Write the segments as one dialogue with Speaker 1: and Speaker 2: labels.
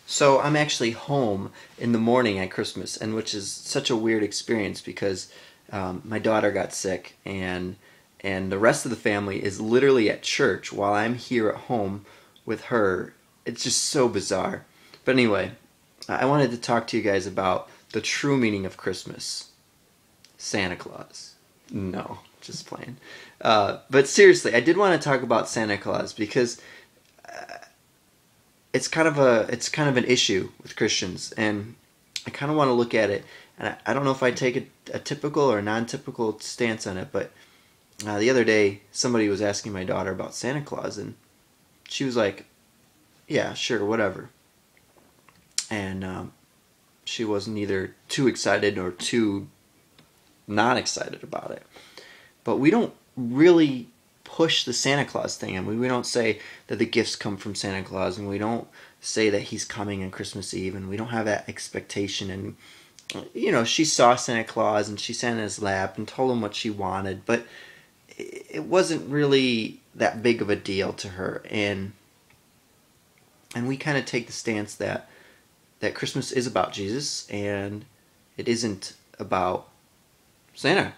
Speaker 1: So I'm actually home in the morning at Christmas, and which is such a weird experience because my daughter got sick, and the rest of the family is literally at church while I'm here at home with her. It's just so bizarre. But anyway, I wanted to talk to you guys about the true meaning of Christmas. Santa Claus. No, just playing. But seriously, I did want to talk about Santa Claus because it's kind of an issue with Christians, and I kind of want to look at it. And I don't know if I take a typical or non-typical stance on it, but the other day somebody was asking my daughter about Santa Claus, and she was like, "Yeah, sure, whatever," and she wasn't either too excited or too not excited about it. But we don't really push the Santa Claus thing. I mean, we don't say that the gifts come from Santa Claus, and we don't say that he's coming on Christmas Eve, and we don't have that expectation. And she saw Santa Claus, and she sat in his lap and told him what she wanted, but it wasn't really that big of a deal to her. And we kind of take the stance that Christmas is about Jesus, and it isn't about Santa.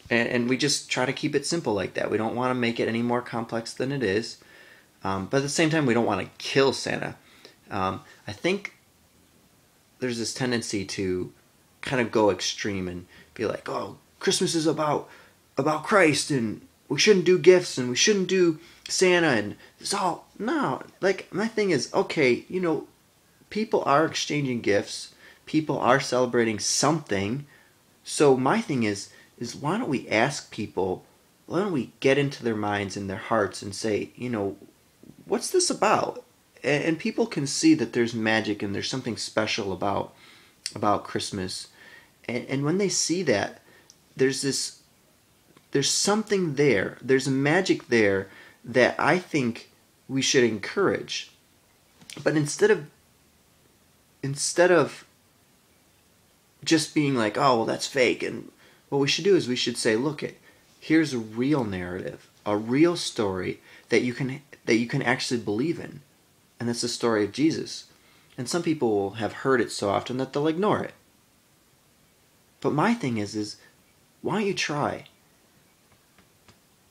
Speaker 1: And we just try to keep it simple like that. We don't want to make it any more complex than it is. But at the same time, we don't want to kill Santa. I think there's this tendency to kind of go extreme and be like, oh, Christmas is about Christ, and we shouldn't do gifts, and we shouldn't do Santa, and it's all... No, like, my thing is, okay, people are exchanging gifts. People are celebrating something. So my thing is why don't we ask people, why don't we get into their minds and their hearts and say, what's this about? And people can see that there's magic and there's something special about Christmas. And when they see that, there's something there. There's a magic there that I think we should encourage. But instead of just being like, oh, well, that's fake, and what we should do is we should say, look, here's a real narrative, a real story that you can actually believe in, and that's the story of Jesus. And some people will have heard it so often that they'll ignore it. But my thing is why don't you try?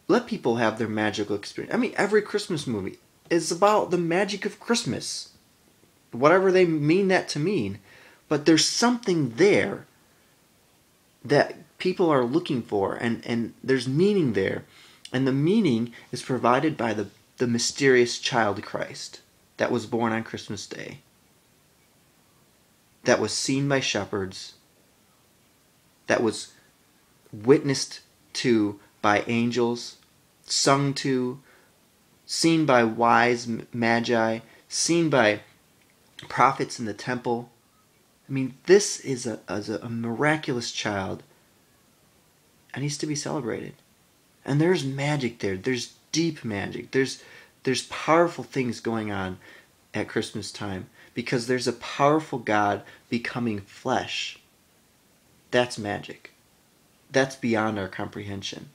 Speaker 1: Let people have their magical experience. I mean, every Christmas movie is about the magic of Christmas, whatever they mean that to mean. But there's something there that people are looking for, and there's meaning there. And the meaning is provided by the mysterious child Christ that was born on Christmas Day, that was seen by shepherds, that was witnessed to by angels, sung to, seen by wise magi, seen by prophets in the temple. I mean, this is a miraculous child, and he's to be celebrated. And there's magic there. There's deep magic. There's powerful things going on at Christmas time because there's a powerful God becoming flesh. That's magic. That's beyond our comprehension.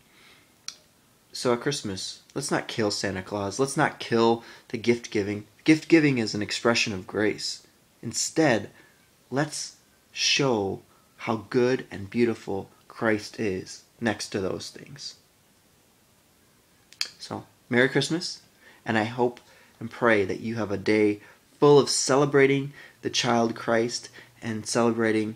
Speaker 1: So at Christmas, let's not kill Santa Claus. Let's not kill the gift giving. Gift giving is an expression of grace. Instead, let's show how good and beautiful Christ is next to those things. So, Merry Christmas, and I hope and pray that you have a day full of celebrating the child Christ and celebrating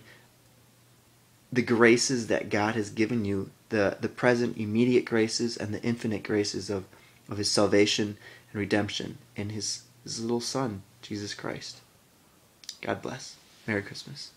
Speaker 1: the graces that God has given you, the present immediate graces and the infinite graces of His salvation and redemption in His little Son, Jesus Christ. God bless. Merry Christmas.